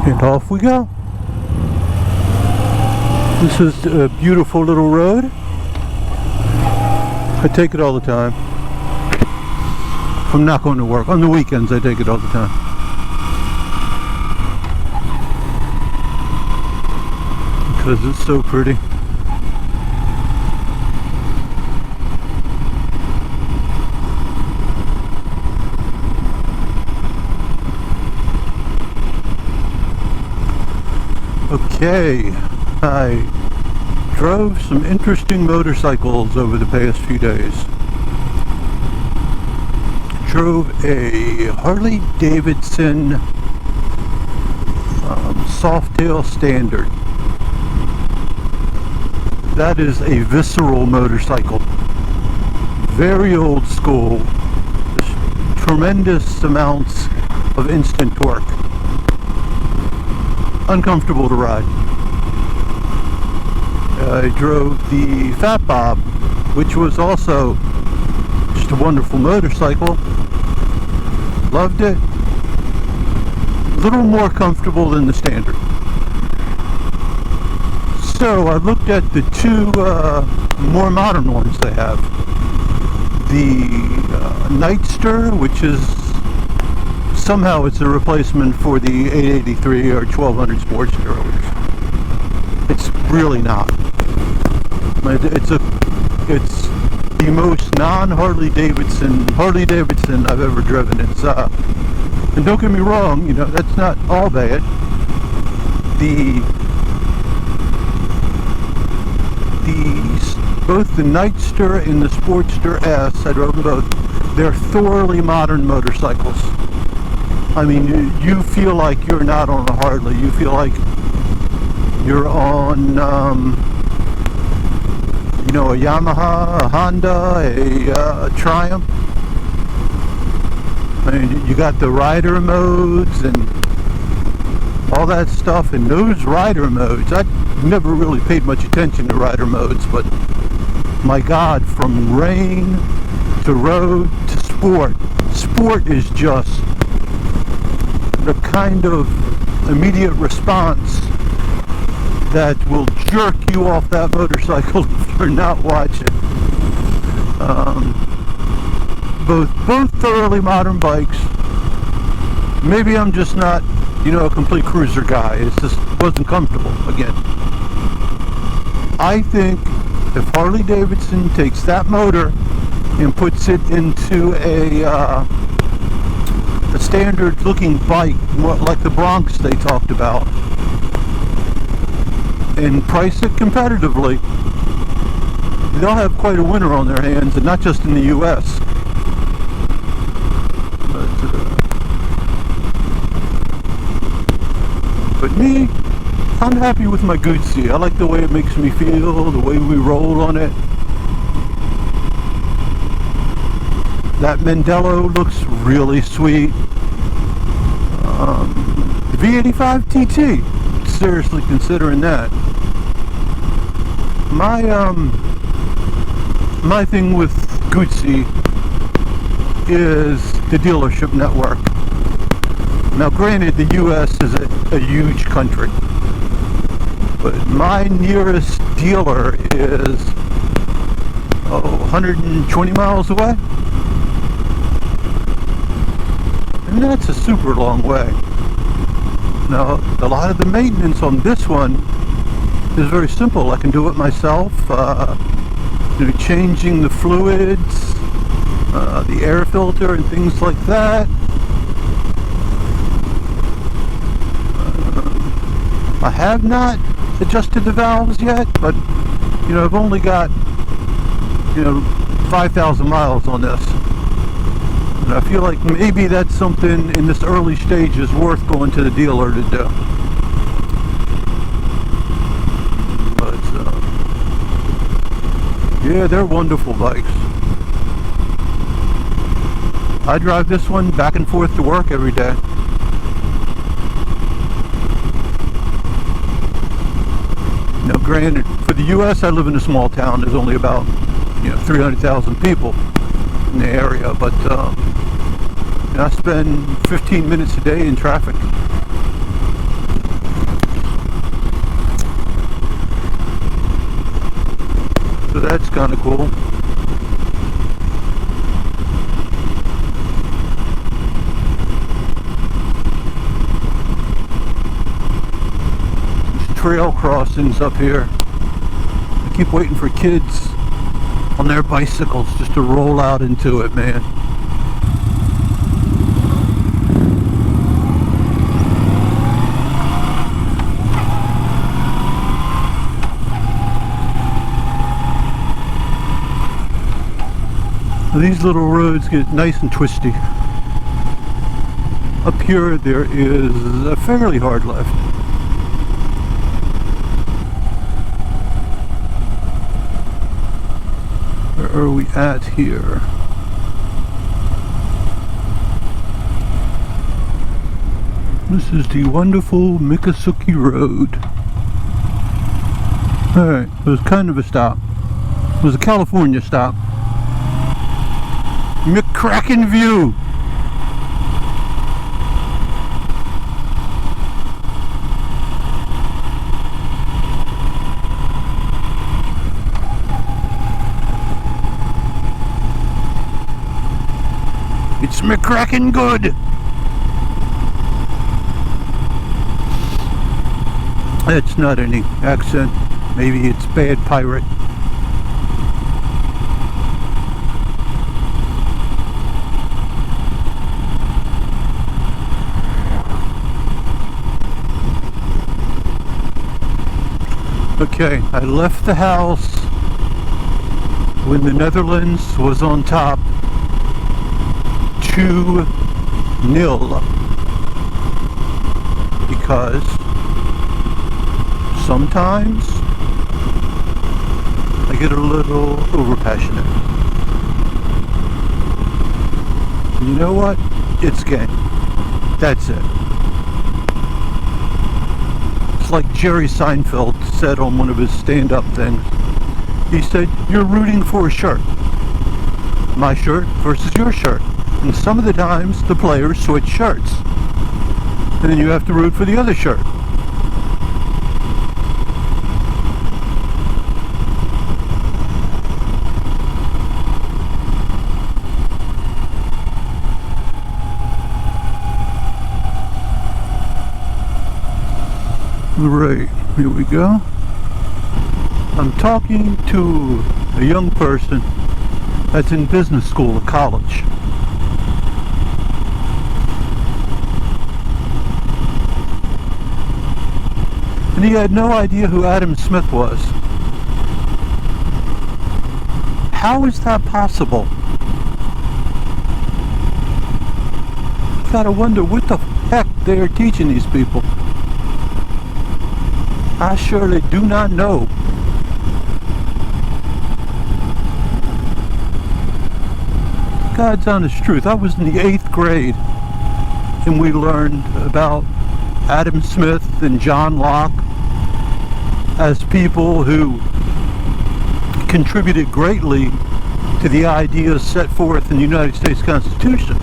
And off we go. This is a beautiful little road. I take it all the time. If I'm not going to work. On the weekends I take it all the time. Because it's so pretty. Okay, I drove some interesting motorcycles over the past few days. Drove a Harley-Davidson Softail Standard. That is a visceral motorcycle. Very old school. Tremendous amounts of instant torque. Uncomfortable to ride. I drove the Fat Bob, which was also just a wonderful motorcycle. Loved it. A little more comfortable than the Standard. So I looked at the two more modern ones they have. The Nightster, which is somehow it's a replacement for the 883 or 1200 Sportster. It's really not. It's the most non-Harley-Davidson I've ever driven. It's and don't get me wrong, you know, that's not all bad. Both the Nightster and the Sportster S, I drove them both. They're thoroughly modern motorcycles. I mean, you feel like you're not on a Harley. You feel like you're on, you know, a Yamaha, a Honda, a Triumph. I mean, you got the rider modes and all that stuff. And those rider modes, I never really paid much attention to rider modes, but my God, from rain to road to sport, sport is just the kind of immediate response that will jerk you off that motorcycle if you're not watching. Both thoroughly modern bikes. Maybe I'm just not, you know, a complete cruiser guy. It just wasn't comfortable again. I think if Harley-Davidson takes that motor and puts it into a standard looking bike, more like the Bronx they talked about, and price it competitively, they'll have quite a winner on their hands, and not just in the US. But me, I'm happy with my Guzzi. I like the way it makes me feel, the way we roll on it. That Mendello looks really sweet. The V85 TT, seriously considering that. My thing with Guzzi is the dealership network. Now granted, the US is a huge country, but my nearest dealer is 120 miles away. And that's a super long way. Now, a lot of the maintenance on this one is very simple. I can do it myself. You know, changing the fluids, the air filter and things like that. I have not adjusted the valves yet, but you know, I've only got, you know, 5,000 miles on this. And I feel like maybe that's something in this early stage is worth going to the dealer to do. But yeah, they're wonderful bikes. I drive this one back and forth to work every day. Now granted, for the US, I live in a small town. There's only about, you know, 300,000 people in the area, but I spend 15 minutes a day in traffic. So that's kind of cool. There's trail crossings up here. I keep waiting for kids on their bicycles just to roll out into it, man. These little roads get nice and twisty. Up here there is a fairly hard left. Where are we at here? This is the wonderful Miccosukee Road. Alright, it was kind of a stop. It was a California stop. McCracken view! It's McCracken good! That's not any accent. Maybe it's bad pirate. Okay, I left the house when the Netherlands was on top 2-0 because sometimes I get a little overpassionate. You know what? It's game. That's it. It's like Jerry Seinfeld said on one of his stand-up things. He said, you're rooting for a shirt. My shirt versus your shirt. And some of the times the players switch shirts. And then you have to root for the other shirt. Right, here we go. I'm talking to a young person that's in business school at college. And he had no idea who Adam Smith was. How is that possible? You gotta wonder what the heck they're teaching these people. I surely do not know. God's honest truth, I was in the 8th grade and we learned about Adam Smith and John Locke as people who contributed greatly to the ideas set forth in the United States Constitution.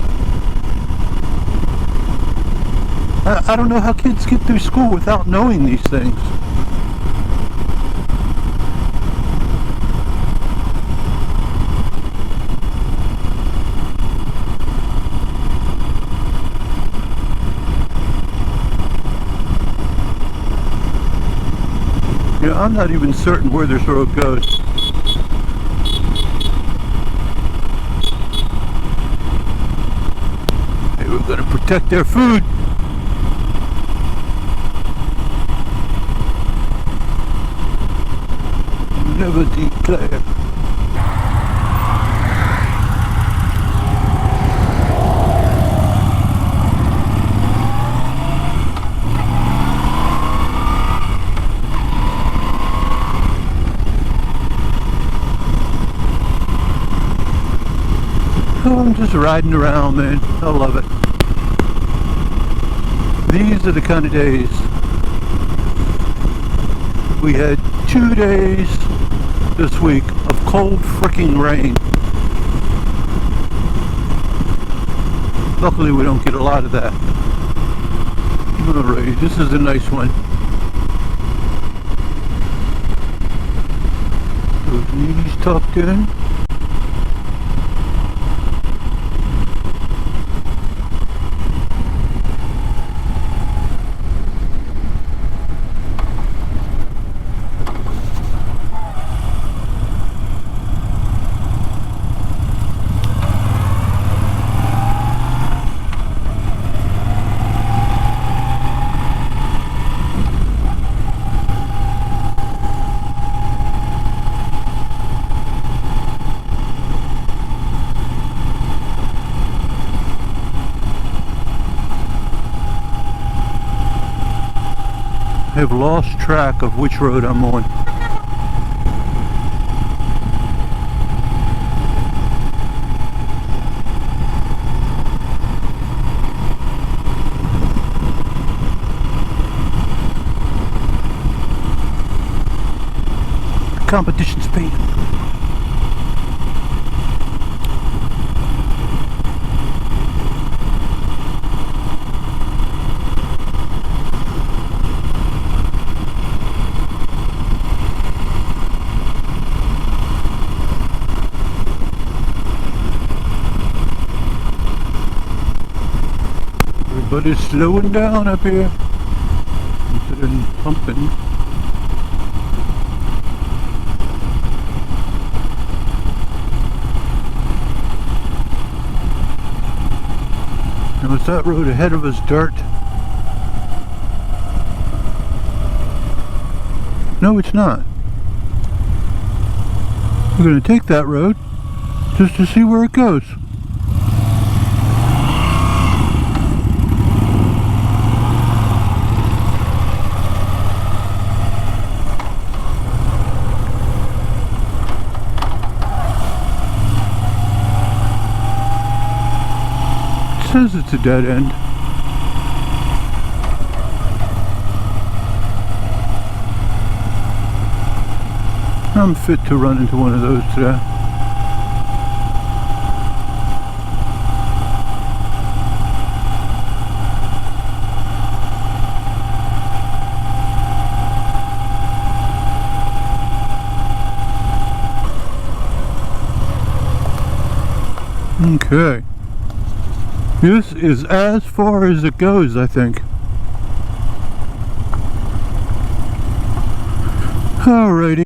I don't know how kids get through school without knowing these things. Yeah, I'm not even certain where this road goes. Hey, we're gonna protect their food. Never declare. Oh, I'm just riding around, man. I love it. These are the kind of days. We had 2 days this week of cold freaking rain. Luckily we don't get a lot of that. Alright, this is a nice one. Those knees tucked in. Have lost track of which road I'm on. Competition speed. Everybody's slowing down up here instead of pumping. Now is that road ahead of us dirt? No, it's not. We're going to take that road just to see where it goes. Says it's a dead end. I'm fit to run into one of those today. Okay. This is as far as it goes, I think. Alrighty.